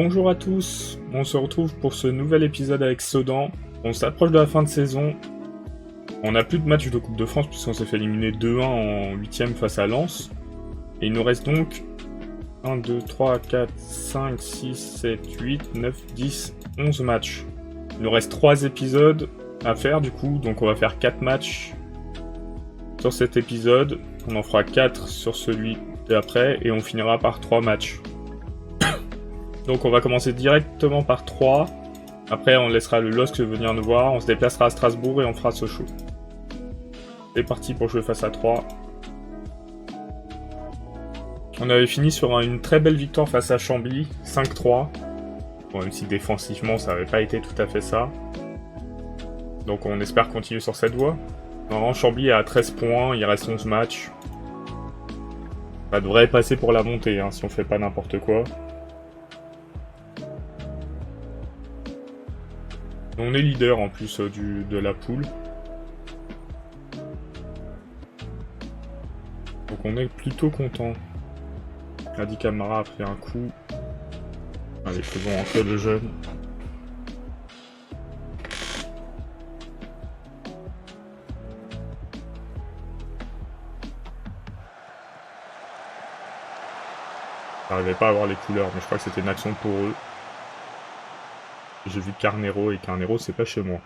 Bonjour à tous, on se retrouve pour ce nouvel épisode avec Sodan. On s'approche de la fin de saison. On n'a plus de match de Coupe de France puisqu'on s'est fait éliminer 2-1 en 8ème face à Lens. Et il nous reste donc 1, 2, 3, 4, 5, 6, 7, 8, 9, 10, 11 matchs. Il nous reste 3 épisodes à faire du coup, donc on va faire 4 matchs sur cet épisode. On en fera 4 sur celui d'après et on finira par 3 matchs. Donc on va commencer directement par 3. Après on laissera le LOSC venir nous voir, on se déplacera à Strasbourg et on fera Sochaux. C'est parti pour jouer face à 3. On avait fini sur une très belle victoire face à Chambly, 5-3. Bon, même si défensivement ça n'avait pas été tout à fait ça. Donc on espère continuer sur cette voie. Normalement Chambly est à 13 points, il reste 11 matchs. Ça devrait passer pour la montée si on fait pas n'importe quoi. On est leader en plus de la poule. Donc on est plutôt content. Adi Camara a pris un coup. Allez, faisons rentrer le jeune. J'arrivais pas à voir les couleurs, mais je crois que c'était une action pour eux. J'ai vu Carnero, et Carnero c'est pas chez moi.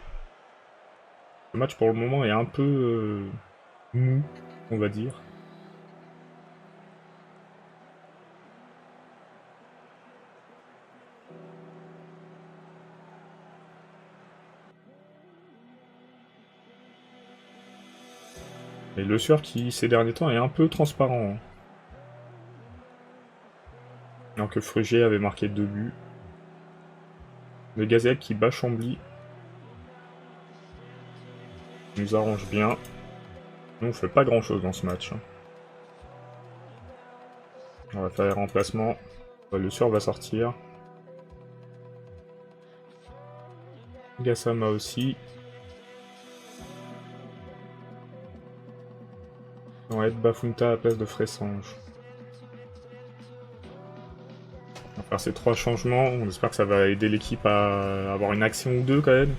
Le match pour le moment est un peu mou, on va dire. Et Le Sueur qui, ces derniers temps, est un peu transparent. Alors que Frugier avait marqué 2 buts. Le Gazette qui bat Chambly. Nous arrange bien. Nous on fait pas grand chose dans ce match. On va faire les remplacements. Le Sueur va sortir. Gassama aussi. On va être Bafunta à la place de Fressange. On va faire ces 3 changements. On espère que ça va aider l'équipe à avoir une action ou deux quand même.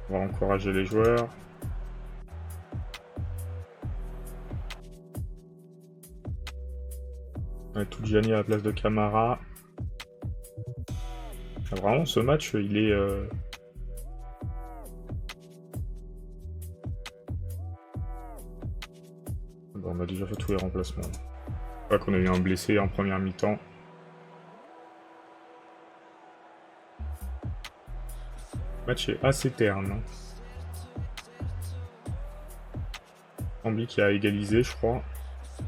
On va encourager les joueurs. On va mettre Tudjani à la place de Camara. Vraiment, ce match, il est... Bon, on a déjà fait tous les remplacements. Je crois qu'on a eu un blessé en première mi-temps. Le match est assez terne. Chambly qui a égalisé, je crois.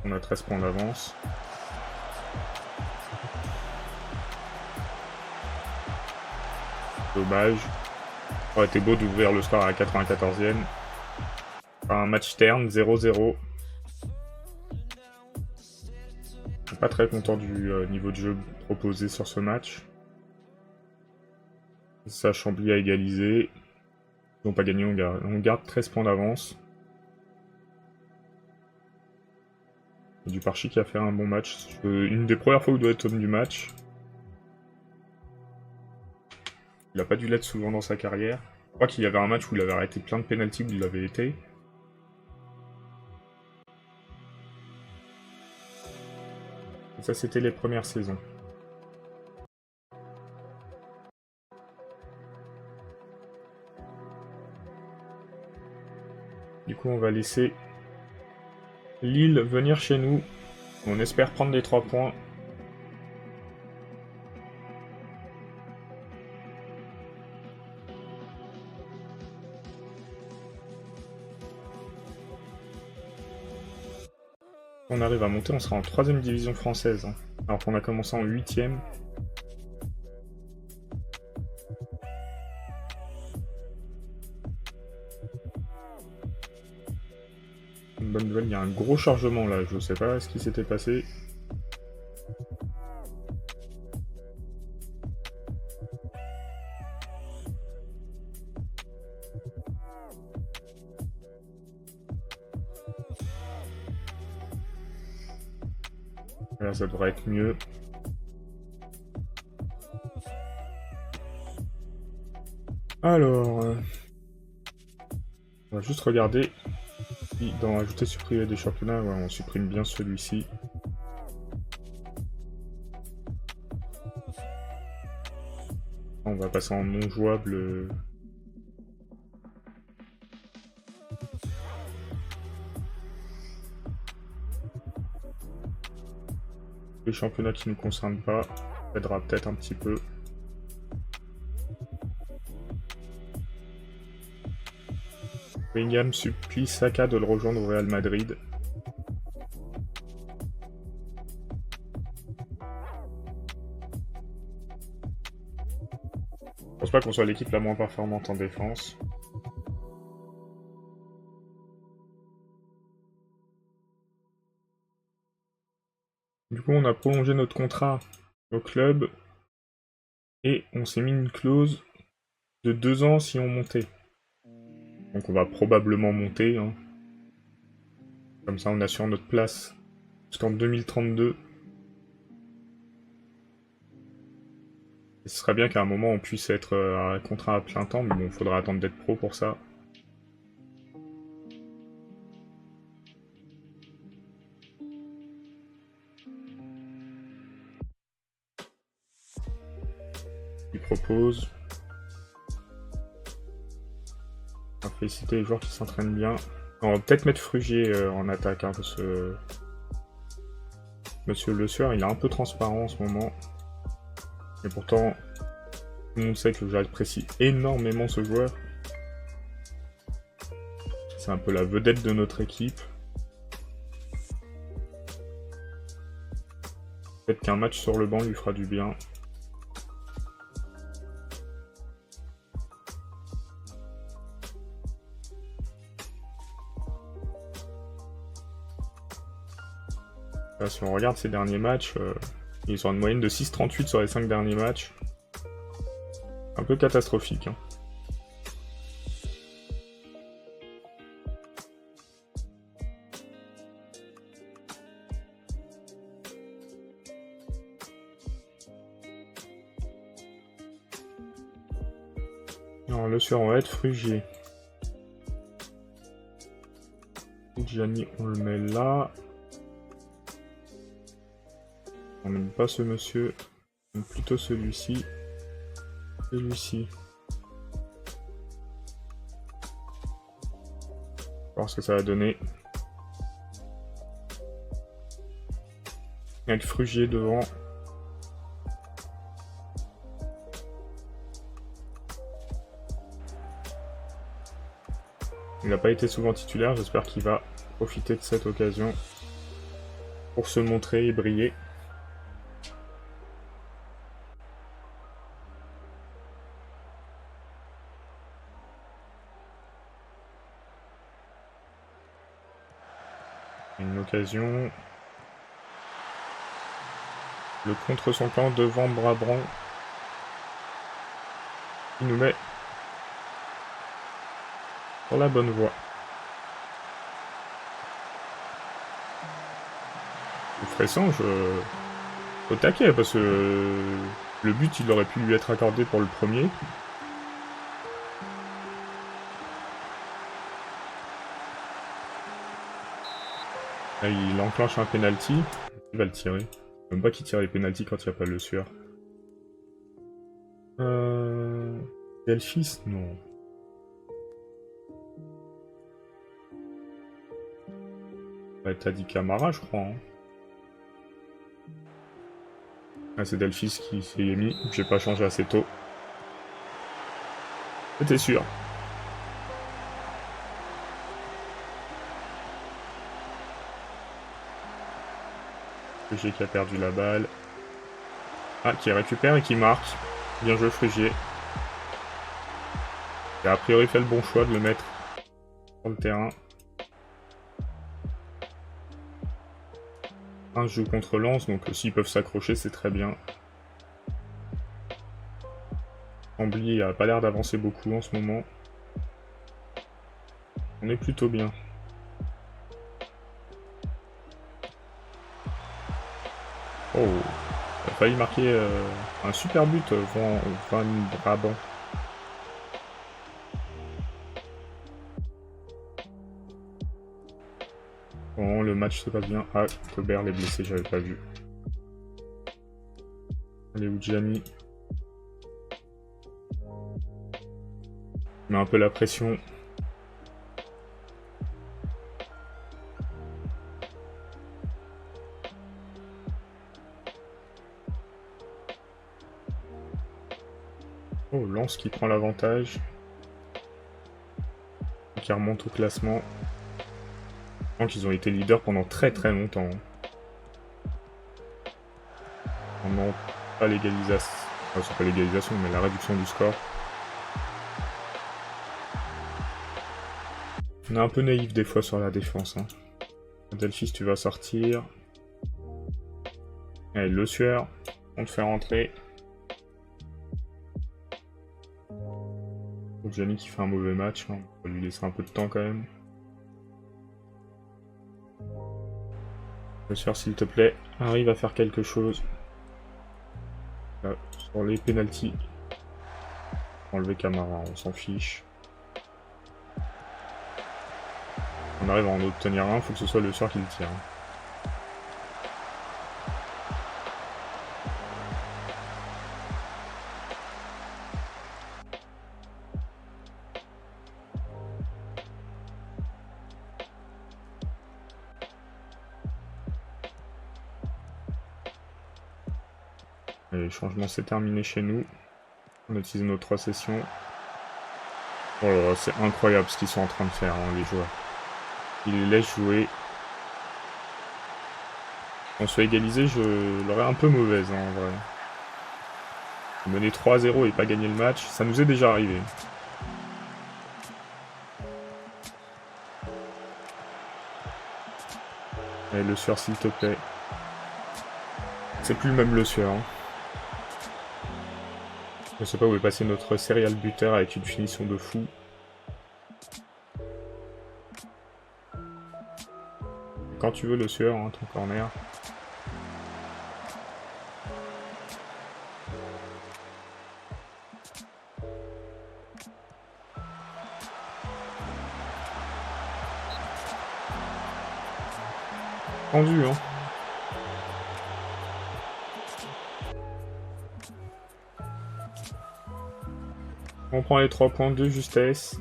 On a 13 points d'avance. Dommage. Ça aurait été beau d'ouvrir le score à la 94e. Un match terne, 0-0. Je suis pas très content du niveau de jeu proposé sur ce match. Ça, Chambly a égalisé. Ils n'ont pas gagné, on garde 13 points d'avance. Duparchi qui a fait un bon match. Une des premières fois où il doit être homme du match. Il a pas dû l'être souvent dans sa carrière. Je crois qu'il y avait un match où il avait arrêté plein de pénaltys où il l'avait été. Et ça, c'était les premières saisons. Du coup, on va laisser Lille venir chez nous. On espère prendre les 3 points. On arrive à monter, on sera en 3ème division française. Alors qu'on a commencé en 8ème. Une bonne nouvelle, il y a un gros chargement là, je sais pas ce qui s'était passé. Là, ça devrait être mieux. Alors, on va juste regarder si dans ajouter supprimer des championnats, ouais, on supprime bien celui-ci. On va passer en non jouable. Les championnats qui ne nous concernent pas, ça aidera peut-être un petit peu. Bellingham supplie Saka de le rejoindre au Real Madrid. Je pense pas qu'on soit l'équipe la moins performante en défense. Du coup, on a prolongé notre contrat au club et on s'est mis une clause de 2 ans si on montait. Donc on va probablement monter. Hein. Comme ça, on assure notre place jusqu'en 2032. Et ce serait bien qu'à un moment, on puisse être à contrat à plein temps, mais bon, il faudra attendre d'être pro pour ça. Il propose. On va féliciter les joueurs qui s'entraînent bien. On va peut-être mettre Frugier en attaque, hein, parce que Monsieur Le Sueur, il est un peu transparent en ce moment. Et pourtant, tout le monde sait que j'apprécie énormément ce joueur. C'est un peu la vedette de notre équipe. Peut-être qu'un match sur le banc lui fera du bien. Là, si on regarde ces derniers matchs, ils sont à une moyenne de 6,38 sur les 5 derniers matchs. Un peu catastrophique. Hein. Alors, Le Sueur, on va être Frugier. Gianni, on le met là. On n'aime pas ce monsieur, on aime plutôt celui-ci. Celui-ci. Voir ce que ça va donner. Avec Frugier devant. Il n'a pas été souvent titulaire, j'espère qu'il va profiter de cette occasion pour se montrer et briller. Une occasion. Le contre son camp devant Brabant. Il nous met sur la bonne voie. Le Fressange au taquet parce que le but il aurait pu lui être accordé pour le premier. Là, il enclenche un penalty. Il va le tirer. Même pas qu'il tire les penalties quand il n'y a pas Le Sueur. Delphis, non. Ouais, t'as dit Camara, je crois. Hein. Ah, c'est Delphis qui s'est mis. J'ai pas changé assez tôt. C'était sûr. Frugier qui a perdu la balle. Ah, qui récupère et qui marque. Bien joué Frugier. Il a a priori fait le bon choix de le mettre sur le terrain. Un joue contre Lens, donc s'ils peuvent s'accrocher, c'est très bien. Ambly a pas l'air d'avancer beaucoup en ce moment. On est plutôt bien. il a failli marquer un super but, Van Brabant. Bon, le match se passe bien. Ah, Cobert est blessé, j'avais pas vu. Allez, Oudjani. Il met un peu la pression. Oh, Lens qui prend l'avantage. Qui remonte au classement. Donc ils ont été leaders pendant très longtemps. Pendant pas l'égalisation. Enfin, c'est pas l'égalisation, mais la réduction du score. On est un peu naïf des fois sur la défense. Hein. Delphis, tu vas sortir. Allez, Le Sueur, on te fait rentrer. Gianni qui fait un mauvais match, hein. On va lui laisser un peu de temps quand même. Le Sueur, s'il te plaît, arrive à faire quelque chose. Là, sur les pénaltys. Enlever Camara, on s'en fiche. On arrive à en obtenir un, faut que ce soit Le Sueur qui le tire. Et le changement c'est terminé chez nous. On utilise nos 3 sessions. Oh là là, c'est incroyable ce qu'ils sont en train de faire, hein, les joueurs. Ils les laissent jouer. On soit égalisé, je l'aurais un peu mauvaise, hein, en vrai. Mener 3-0 et pas gagner le match, ça nous est déjà arrivé. Allez, Le Sueur, s'il te plaît. C'est plus le même Le Sueur. Hein. Je sais pas où est passé notre serial buteur avec une finition de fou. Quand tu veux, Le Sueur, hein, ton corner. Tendu, hein. On prend les 3 points de justesse.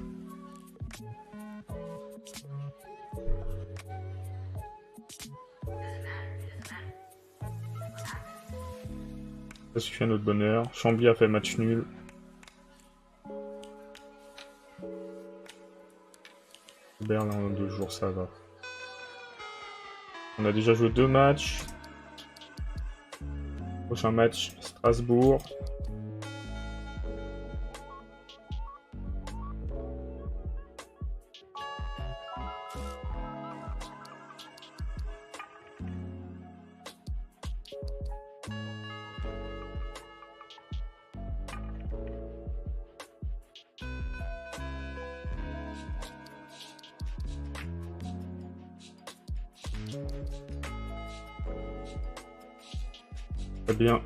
Ça suffit à notre bonheur. Chambly a fait match nul. Berlin en 2 jours, ça va. On a déjà joué 2 matchs. Prochain match, Strasbourg. Très bien.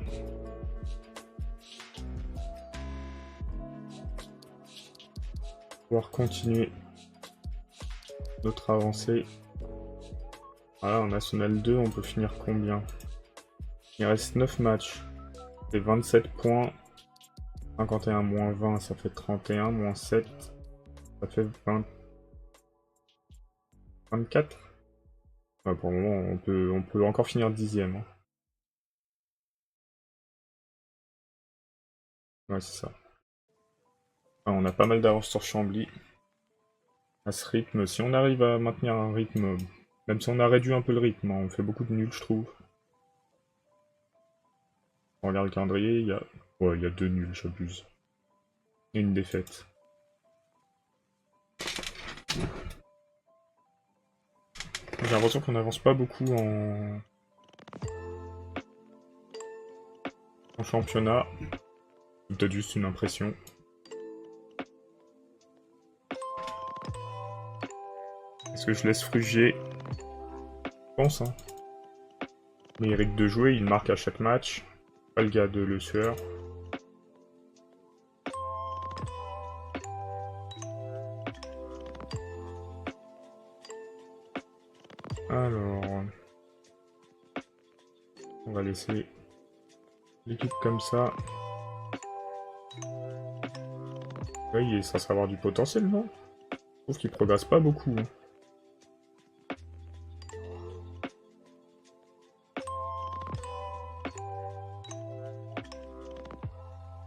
Pouvoir continuer notre avancée. Voilà, en National 2, on peut finir combien? Il reste 9 matchs. C'est 27 points. 51 moins 20, ça fait 31. Moins 7, ça fait 20... 24. Ouais, pour le moment, on peut encore finir 10ème. Hein. Ouais, c'est ça. Enfin, on a pas mal d'avance sur Chambly. À ce rythme, si on arrive à maintenir un rythme, même si on a réduit un peu le rythme, hein, on fait beaucoup de nuls, je trouve. On regarde le calendrier, il y a... Ouais, il y a 2 nuls, j'abuse. Et une défaite. J'ai l'impression qu'on n'avance pas beaucoup en championnat. C'est peut-être juste une impression. Est-ce que je laisse Frugier? Je pense, hein. mérite de jouer, il marque à chaque match. Pas le gars de Le Sueur. Alors, on va laisser l'équipe comme ça. Là, il est censé avoir du potentiel, non? Je trouve qu'il progresse pas beaucoup.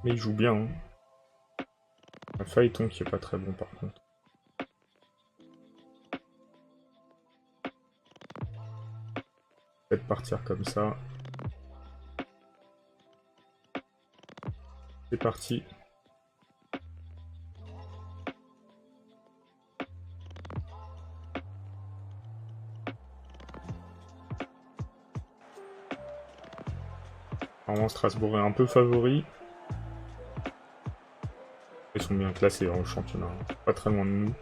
Mais il joue bien. Hein. Un Phaéton qui est pas très bon par contre. Peut-être partir comme ça. C'est parti. Normalement, Strasbourg est un peu favori. Ils sont bien classés au championnat, pas très loin de nous.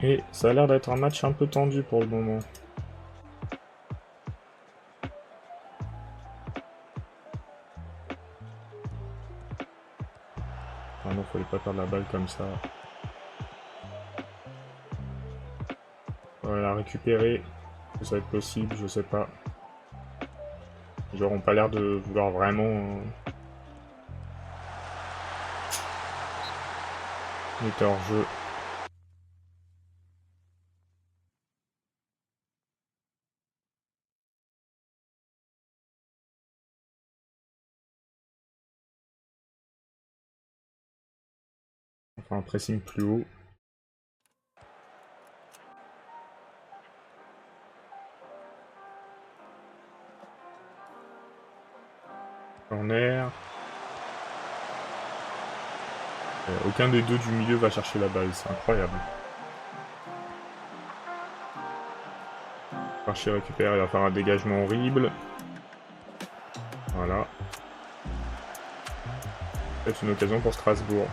Et ça a l'air d'être un match un peu tendu pour le moment. Ah non, fallait pas perdre la balle comme ça. On va la récupérer. Ça va être possible, je sais pas. Ils n'auront pas l'air de vouloir vraiment... Il était hors jeu. Enfin, un pressing plus haut. Corner. Aucun des deux du milieu va chercher la balle, c'est incroyable. Archer récupère, il va faire un dégagement horrible. Voilà. C'est une occasion pour Strasbourg.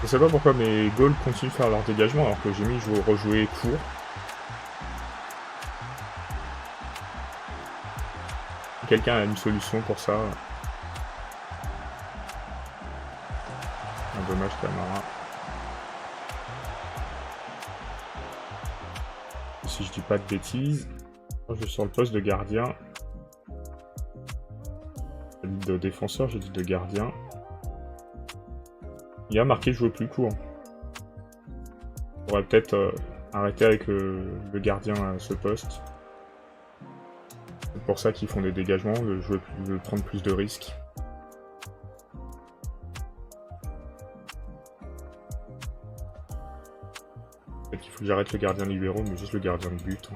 Je sais pas pourquoi mes goals continuent de faire leur dégagement alors que j'ai mis rejouer court. Quelqu'un a une solution pour ça. Un dommage Camara. Si je dis pas de bêtises, quand je suis sur le poste de gardien. J'ai dit de défenseur, j'ai dit de gardien. Il y a marqué jouer plus court. On pourrait peut-être arrêter avec le gardien à ce poste. C'est pour ça qu'ils font des dégagements, de prendre plus de risques. Peut-être qu'il faut que j'arrête le gardien libéraux, mais juste le gardien de but.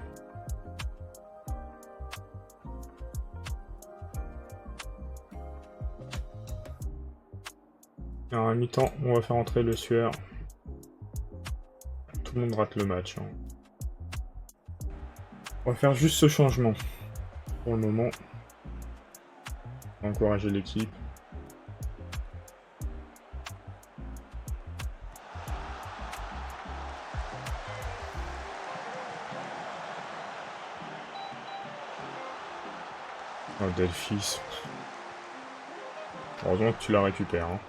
Alors à mi-temps, on va faire entrer Le Sueur. Tout le monde rate le match. Hein. On va faire juste ce changement. Pour le moment. On va encourager l'équipe. Oh, Delphis. Heureusement que tu la récupères. Hein.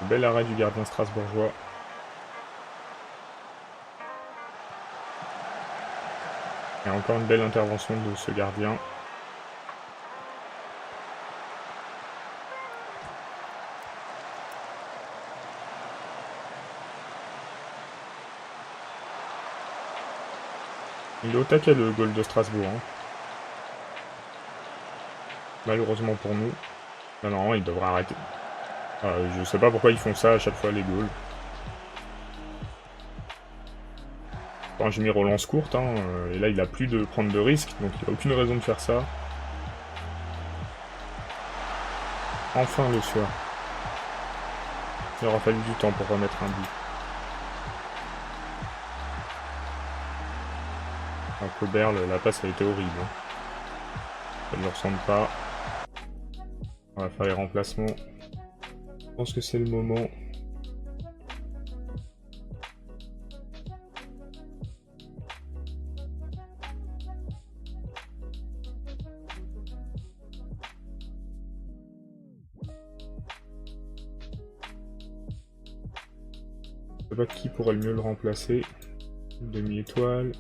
Bel arrêt du gardien strasbourgeois. Et encore une belle intervention de ce gardien. Il est au taquet le goal de Strasbourg. Hein. Malheureusement pour nous. Non, il devrait arrêter. Je sais pas pourquoi ils font ça à chaque fois les goals. Enfin, j'ai mis relance courte, hein, et là il a plus de prendre de risques, donc il a aucune raison de faire ça. Enfin Le Sueur. Il aura fallu du temps pour remettre un but. Alors Cobert, la passe a été horrible. Hein. Ça ne lui ressemble pas. On va faire les remplacements. Je pense que c'est le moment. Je sais pas qui pourrait le mieux le remplacer. Demi-étoile.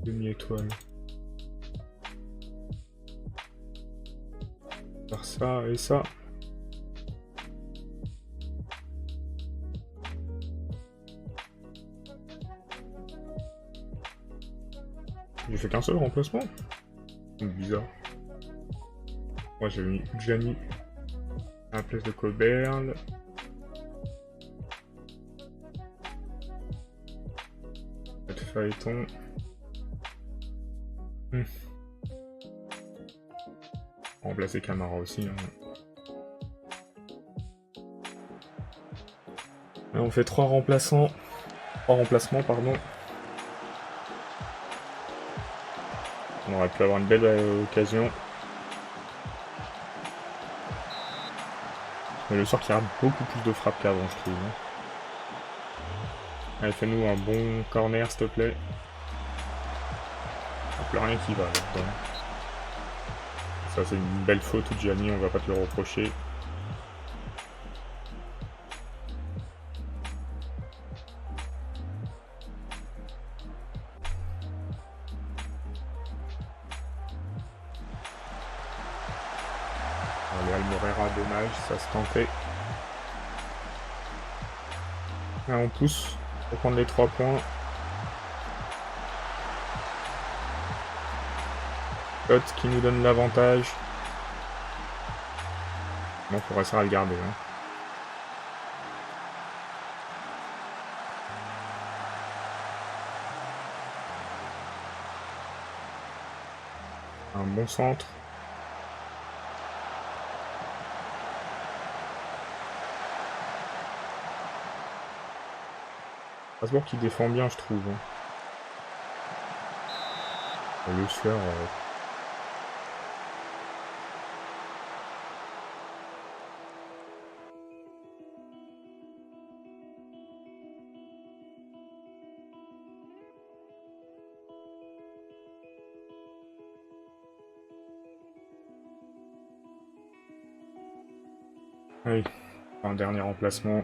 Demi-étoile. Faire ça et ça. J'ai fait qu'un seul remplacement. C'est bizarre. Moi j'ai mis Gianni à la place de Coberle. Phaéton. Remplacer Camara aussi. Hein. Et on fait 3 remplaçants. 3 remplacements, pardon. On aurait pu avoir une belle occasion. Mais le sort qui rate beaucoup plus de frappes qu'avant, je trouve. Hein. Allez, fais-nous un bon corner, s'il te plaît. Il n'y a plus rien qui va là-dedans. Ça, c'est une belle faute, Gianni, on va pas te le reprocher. Allez, Almorera, dommage, ça se tentait. Là, on pousse pour prendre les 3 points. Cote qui nous donne l'avantage. Bon, faut réussir à le garder. Hein. Un bon centre. Strasbourg qui défend bien, je trouve. Hein. Le sueur. Oui, un dernier remplacement.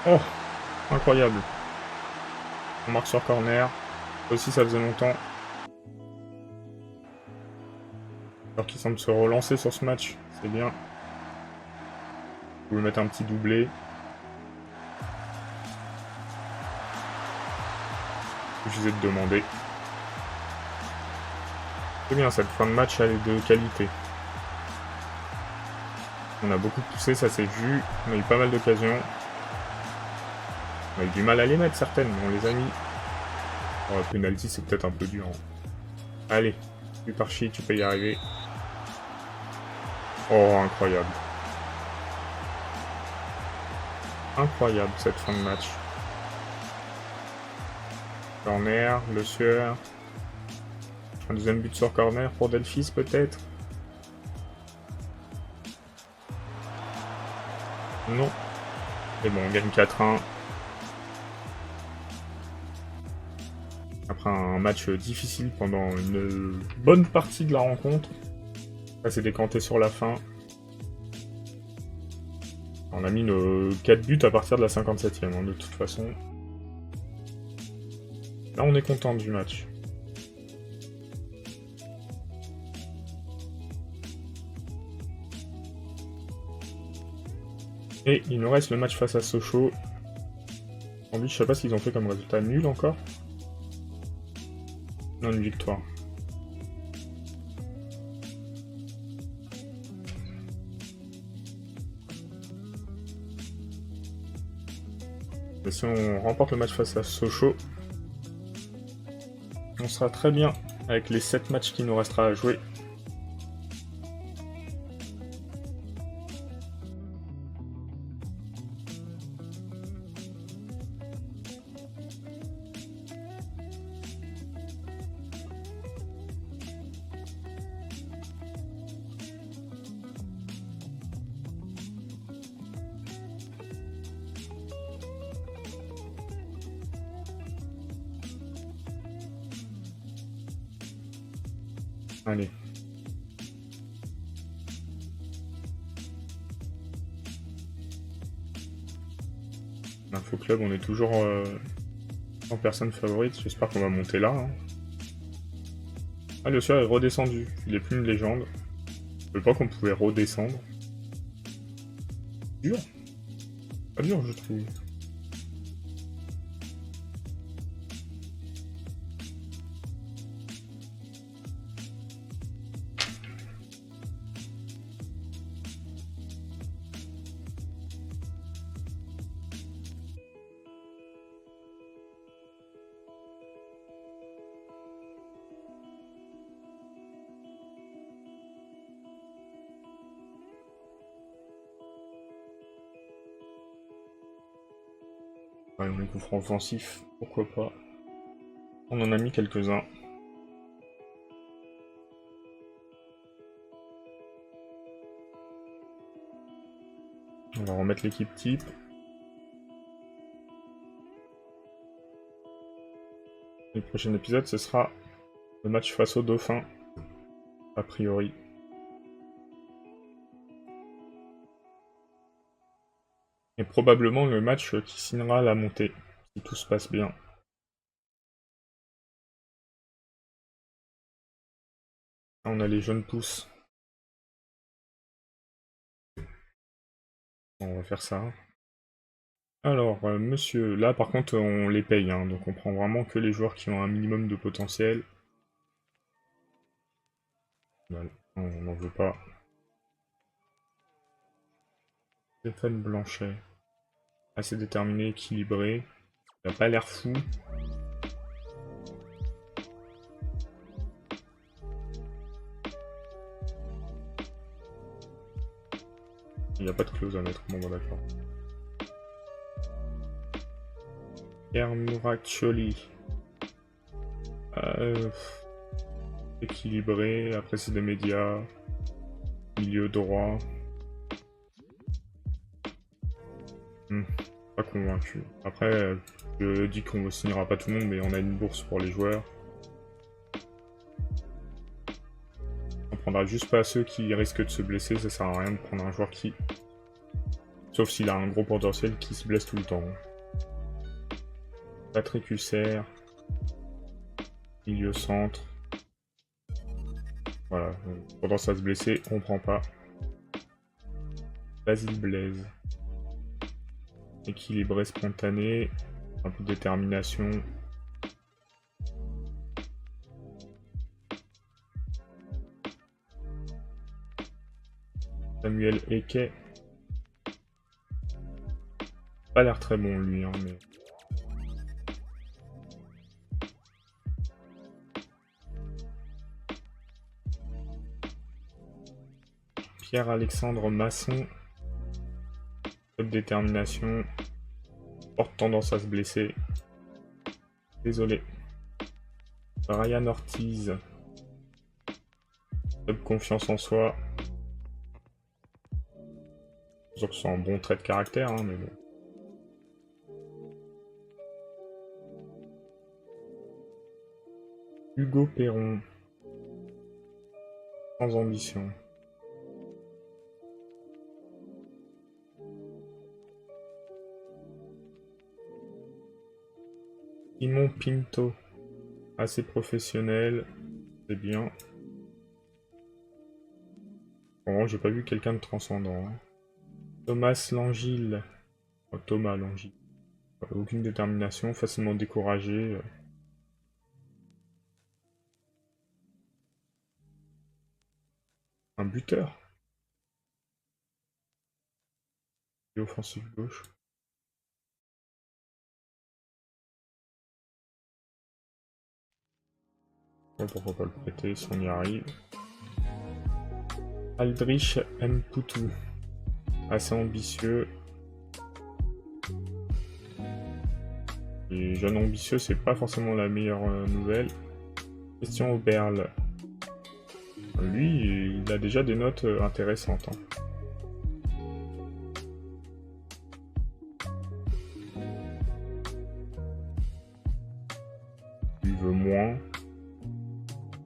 Oh, incroyable. On marque sur corner. Aussi, ça faisait longtemps. Alors qu'il semble se relancer sur ce match, c'est bien. Vous pouvez mettre un petit doublé. Suffisait de demander. C'est bien, cette fin de match elle est de qualité. On a beaucoup poussé, ça s'est vu. On a eu pas mal d'occasions. On a eu du mal à les mettre, certaines, mais on les a mis. Oh, le penalty, c'est peut-être un peu dur. Hein. Allez, Uparchi, tu peux y arriver. Oh, incroyable. Incroyable, cette fin de match. Corner, Le Sueur. Un deuxième but sur corner pour Delphis, peut-être. Non. Et bon, on gagne 4-1. Après un match difficile pendant une bonne partie de la rencontre. Ça s'est décanté sur la fin. On a mis nos 4 buts à partir de la 57e, hein, de toute façon. Là, on est content du match. Et il nous reste le match face à Sochaux. En lui, je sais pas s'ils ont fait comme résultat nul encore. Non, une victoire. Et si on remporte le match face à Sochaux, on sera très bien avec les 7 matchs qu'il nous restera à jouer. Allez. Info Club, on est toujours en personne favorite. J'espère qu'on va monter là. Hein. Ah, le sieur est redescendu. Il est plus une légende. Je savais pas qu'on pouvait redescendre. Dur. Pas dur, je trouve. Ouais, on est coup franc offensif, pourquoi pas. On en a mis quelques-uns. On va remettre l'équipe type. Le prochain épisode, ce sera le match face au Dauphin, a priori. Et probablement le match qui signera la montée, si tout se passe bien. On a les jeunes pousses. On va faire ça. Alors, monsieur, là par contre on les paye, hein, donc on prend vraiment que les joueurs qui ont un minimum de potentiel. Voilà, on n'en veut pas. Stéphane Blanchet. Assez déterminé, équilibré. Il a pas l'air fou. Il n'y a pas de clause à mettre, bon bah d'accord. Pierre Muraccioli. Équilibré, après c'est des médias. Milieu droit. Pas convaincu. Après, je dis qu'on ne signera pas tout le monde, mais on a une bourse pour les joueurs. On prendra juste pas ceux qui risquent de se blesser, ça sert à rien de prendre un joueur qui... Sauf s'il a un gros potentiel qui se blesse tout le temps. Patrick Husser. Milieu centre. Voilà, tendance à se blesser, on prend pas. Basile Blaise. Équilibré, spontané. Un peu de détermination. Samuel Eke. Pas l'air très bon lui, hein, mais... Pierre-Alexandre Masson. Peu de détermination. Forte tendance à se blesser. Désolé. Ryan Ortiz. Peu de confiance en soi. Sûr que c'est un bon trait de caractère, hein, mais bon. Hugo Perron. Sans ambition. Simon Pinto. Assez professionnel. C'est bien. Bon, j'ai pas vu quelqu'un de transcendant. Hein. Thomas Langille. Oh, Thomas Langille. Aucune détermination, facilement découragé. Un buteur. Et offensif gauche. Bon, pourquoi pas le prêter si on y arrive. Aldrich Mpoutou. Assez ambitieux. Et jeune ambitieux, c'est pas forcément la meilleure nouvelle. Christian Oberle. Lui, il a déjà des notes intéressantes. Hein. Il veut moins.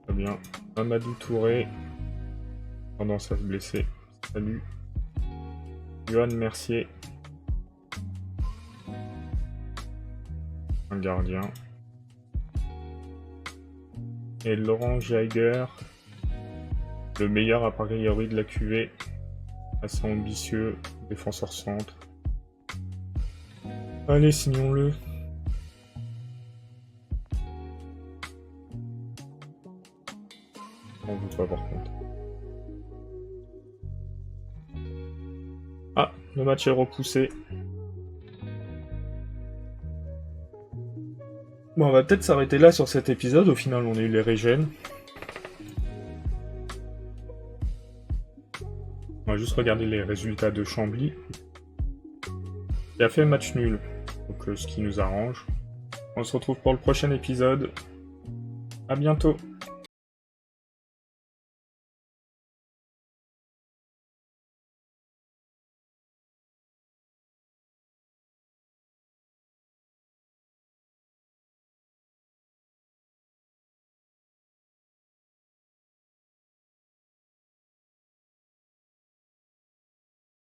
Très bien. Amadou Touré. Tendance à se blesser. Salut. Johan Mercier. Un gardien. Et Laurent Geiger. Le meilleur a priori de la QV. Assez ambitieux. Défenseur centre. Allez, signons-le. On veut pas par contre. Ah, le match est repoussé. Bon, on va peut-être s'arrêter là sur cet épisode. Au final, on a eu les régènes. On va juste regarder les résultats de Chambly. Il a fait match nul, donc ce qui nous arrange. On se retrouve pour le prochain épisode. À bientôt.